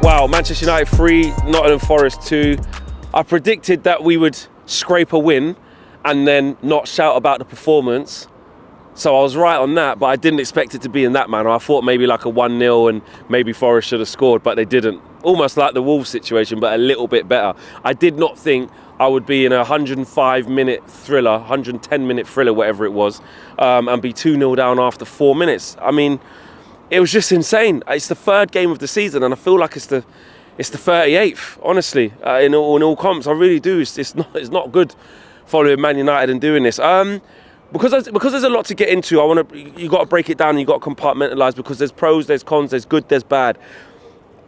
Wow, Manchester United 3, Nottingham Forest 2. I predicted that we would scrape a win and then not shout about the performance. So I was right on that, but I didn't expect it to be in that manner. I thought maybe like a 1-0 and maybe Forest should have scored, but they didn't. Almost like the Wolves situation, but a little bit better. I did not think I would be in a 105-minute thriller, 110-minute thriller, whatever it was, and be 2-0 down after 4 minutes. I mean, it was just insane. It's the third game of the season, and I feel like it's the 38th, honestly, in all comps. I really do. It's not good following Man United and doing this. Because there's a lot to get into, you got to break it down, you got to compartmentalise, because there's pros, there's cons, there's good, there's bad.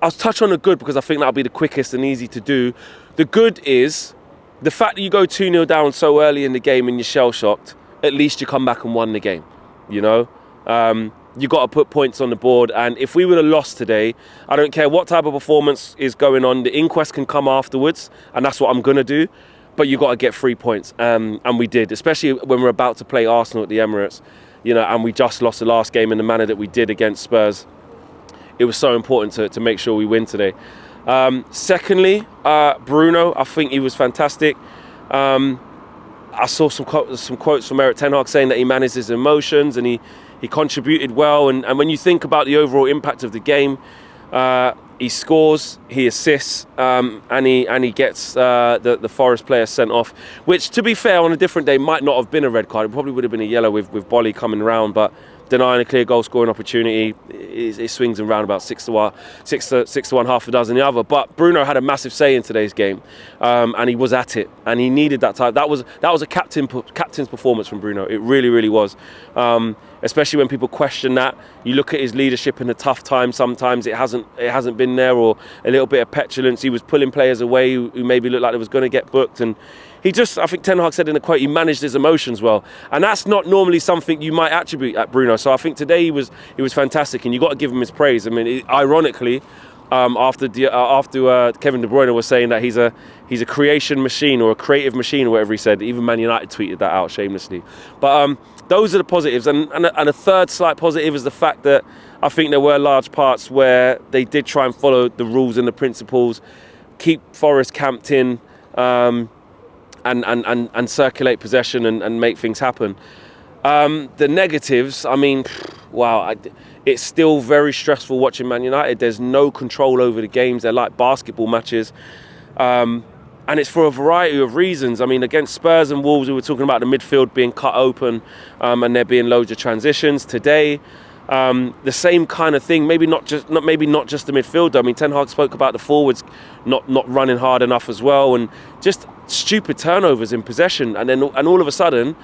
I'll touch on the good because I think that'll be the quickest and easy to do. The good is the fact that you go 2-0 down so early in the game and you're shell-shocked, at least you come back and won the game, you know? You got to put points on the board, and if we would have lost today, I don't care what type of performance is going on, the inquest can come afterwards, and that's what I'm going to do. But you got to get 3 points, and we did, especially when we're about to play Arsenal at the Emirates, you know, and we just lost the last game in the manner that we did against Spurs. It was so important to make sure we win today. Secondly, Bruno, I think he was fantastic. I saw some quotes from Erik ten Hag saying that he managed his emotions and he contributed well. And when you think about the overall impact of the game, he scores, he assists, and he gets the Forest player sent off, which, to be fair, on a different day might not have been a red card. It probably would have been a yellow with Bolly coming round, but denying a clear goal scoring opportunity, it swings him round about 6-1, half a dozen the other. But Bruno had a massive say in today's game, and he was at it, and he needed that time. That was a captain's performance from Bruno. It really, really was. Especially when people question that. You look at his leadership in a tough time. Sometimes it hasn't been there, or a little bit of petulance. He was pulling players away who maybe looked like they was going to get booked, and I think Ten Hag said in a quote, he managed his emotions well, and that's not normally something you might attribute at Bruno. So I think today he was fantastic, and you got to give him his praise. I mean, ironically, after Kevin De Bruyne was saying that he's a creation machine or a creative machine or whatever he said. Even Man United tweeted that out shamelessly. But those are the positives, and a third slight positive is the fact that I think there were large parts where they did try and follow the rules and the principles, keep Forest camped in, and circulate possession and make things happen. The negatives, I mean, wow, it's still very stressful watching Man United. There's no control over the games. They're like basketball matches. And it's for a variety of reasons. I mean, against Spurs and Wolves, we were talking about the midfield being cut open and there being loads of transitions. Today, the same kind of thing. Maybe not just the midfield. I mean, Ten Hag spoke about the forwards not running hard enough as well, and just stupid turnovers in possession. And all of a sudden,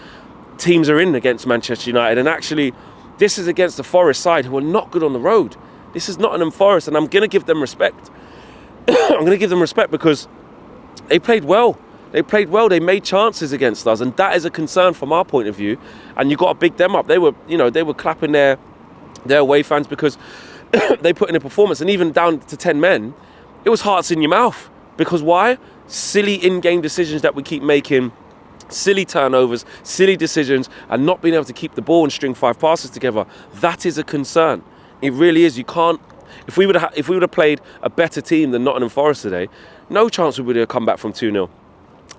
teams are in against Manchester United. And actually, this is against the Forest side who are not good on the road. This is Nottingham Forest, and I'm going to give them respect. I'm going to give them respect because they played well. They made chances against us, and that is a concern from our point of view. And you got to big them up. They were clapping their away fans because they put in a performance, and even down to 10 men, it was hearts in your mouth. Because why? Silly in-game decisions that we keep making, silly turnovers, silly decisions, and not being able to keep the ball and string 5 passes together. That is a concern. It really is. You can't. If we would have played a better team than Nottingham Forest today, no chance we would have come back from 2-0,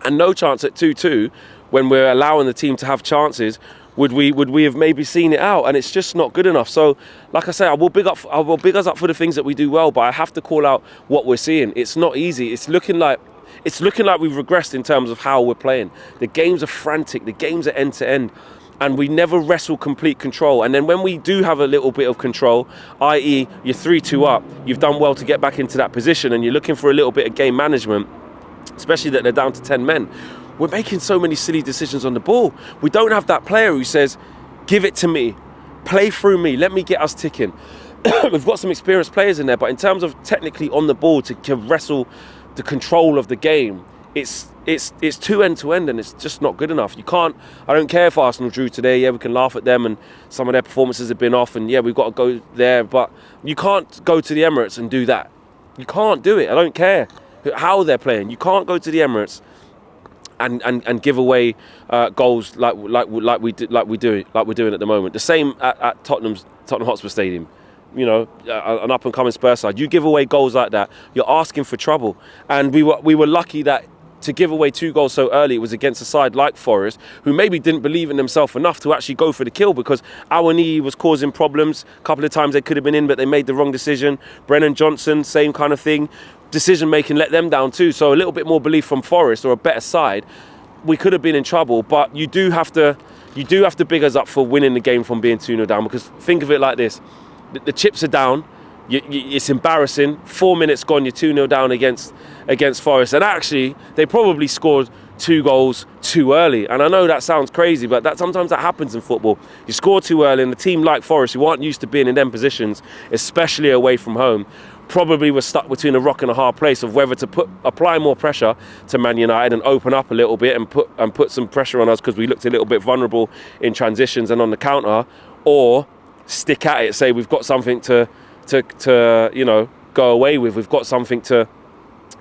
and no chance at 2-2 when we're allowing the team to have chances. Would we have maybe seen it out? And it's just not good enough. So, like I say, I will big us up for the things that we do well, but I have to call out what we're seeing. It's not easy. It's looking like we've regressed in terms of how we're playing. The games are frantic. The games are end to end, and we never wrestle complete control. And then when we do have a little bit of control, i.e., you're 3-2 up, you've done well to get back into that position, and you're looking for a little bit of game management, especially that they're down to 10 men. We're making so many silly decisions on the ball. We don't have that player who says, give it to me, play through me, let me get us ticking. We've got some experienced players in there, but in terms of technically on the ball to wrestle the control of the game, it's too end to end, and it's just not good enough. You can't. I don't care if Arsenal drew today. Yeah, we can laugh at them, and some of their performances have been off, and yeah, we've got to go there. But you can't go to the Emirates and do that. You can't do it. I don't care how they're playing. You can't go to the Emirates and give away goals like we're doing at the moment. The same at Tottenham Hotspur Stadium. you know, an up-and-coming Spurs side. You give away goals like that, you're asking for trouble. And we were lucky that to give away 2 goals so early, it was against a side like Forest, who maybe didn't believe in themselves enough to actually go for the kill, because Awoniyi was causing problems. A couple of times they could have been in, but they made the wrong decision. Brennan Johnson, same kind of thing. Decision-making let them down too. So a little bit more belief from Forest, or a better side, we could have been in trouble. But you do have to big us up for winning the game from being 2-0 down, because think of it like this. The chips are down. It's embarrassing. 4 minutes gone, you're 2-0 down against Forest. And actually, they probably scored 2 goals too early. And I know that sounds crazy, but sometimes that happens in football. You score too early, and a team like Forest, who aren't used to being in them positions, especially away from home, probably was stuck between a rock and a hard place of whether to apply more pressure to Man United and open up a little bit and put some pressure on us, because we looked a little bit vulnerable in transitions and on the counter, or stick at it, say we've got something to you know, go away with. We've got something to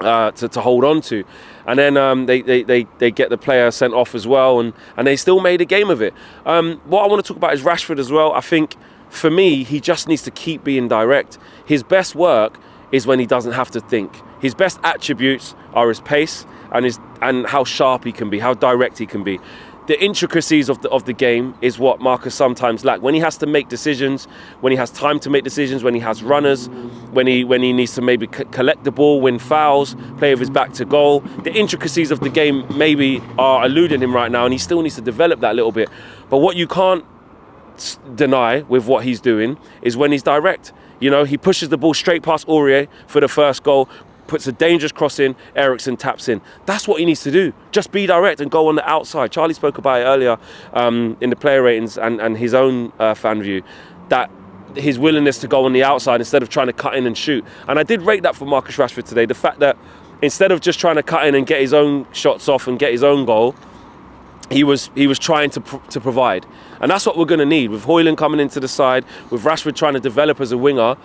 hold on to. And then they get the player sent off as well, and they still made a game of it. What I want to talk about is Rashford as well. I think for me, he just needs to keep being direct. His best work is when he doesn't have to think. His best attributes are his pace and how sharp he can be, how direct he can be. The intricacies of the game is what Marcus sometimes lacks. When he has to make decisions, when he has time to make decisions, when he has runners, when he needs to maybe collect the ball, win fouls, play with his back to goal. The intricacies of the game maybe are eluding him right now, and he still needs to develop that a little bit. But what you can't deny with what he's doing is when he's direct. You know, he pushes the ball straight past Aurier for the first goal, puts a dangerous cross in, Eriksen taps in. That's what he needs to do. Just be direct and go on the outside. Charlie spoke about it earlier in the player ratings and his own fan view, that his willingness to go on the outside instead of trying to cut in and shoot. And I did rate that for Marcus Rashford today. The fact that instead of just trying to cut in and get his own shots off and get his own goal, he was trying to provide. And that's what we're going to need. With Højlund coming into the side, with Rashford trying to develop as a winger,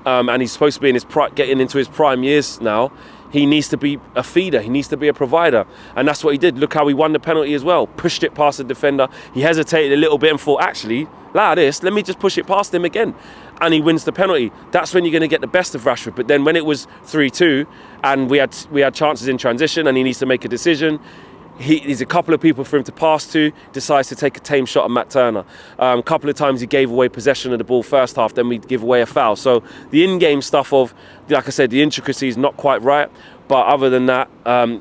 and he's supposed to be in getting into his prime years now, he needs to be a feeder. He needs to be a provider. And that's what he did. Look how he won the penalty as well. Pushed it past the defender. He hesitated a little bit and thought, actually, like this, let me just push it past him again. And he wins the penalty. That's when you're going to get the best of Rashford. But then when it was 3-2 and we had chances in transition and he needs to make a decision, he's a couple of people for him to pass to, decides to take a tame shot at Matt Turner. A couple of times he gave away possession of the ball first half, then we'd give away a foul. So the in-game stuff of, like I said, the intricacy is not quite right. But other than that,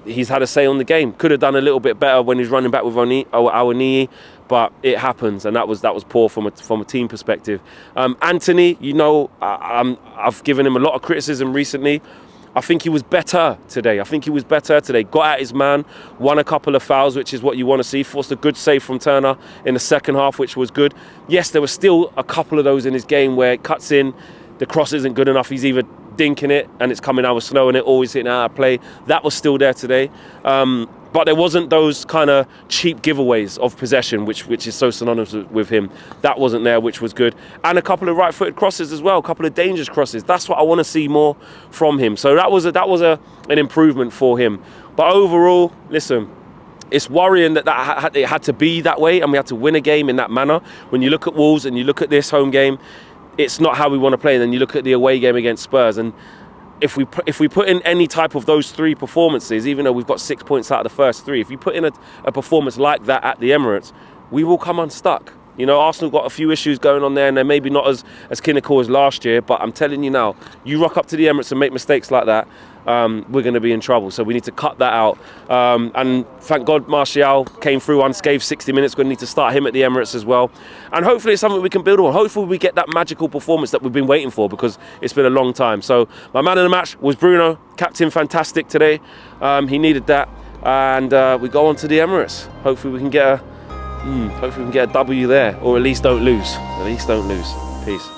he's had a say on the game. Could have done a little bit better when he's running back with Awoniyi, but it happens, and that was poor from a team perspective. Anthony, you know, I've given him a lot of criticism recently. I think he was better today. Got at his man, won a couple of fouls, which is what you want to see. Forced a good save from Turner in the second half, which was good. Yes, there were still a couple of those in his game where it cuts in, the cross isn't good enough. He's either dinking it and it's coming out with slow and it always hitting out of play. That was still there today. But there wasn't those kind of cheap giveaways of possession, which is so synonymous with him. That wasn't there, which was good. And a couple of right-footed crosses as well, a couple of dangerous crosses. That's what I want to see more from him. So that was an improvement for him. But overall, listen, it's worrying that it had to be that way and we had to win a game in that manner. When you look at Wolves and you look at this home game, it's not how we want to play. And then you look at the away game against Spurs, and if we put in any type of those 3 performances, even though we've got 6 points out of the first 3, if you put in a performance like that at the Emirates, we will come unstuck. You know, Arsenal got a few issues going on there, and they're maybe not as clinical as last year, but I'm telling you now, you rock up to the Emirates and make mistakes like that, we're going to be in trouble. So we need to cut that out. And thank God Martial came through unscathed 60 minutes. We're going to need to start him at the Emirates as well. And hopefully it's something we can build on. Hopefully we get that magical performance that we've been waiting for, because it's been a long time. So my man of the match was Bruno. Captain fantastic today. He needed that. And we go on to the Emirates. Hopefully we can get a W there, or at least don't lose. Peace.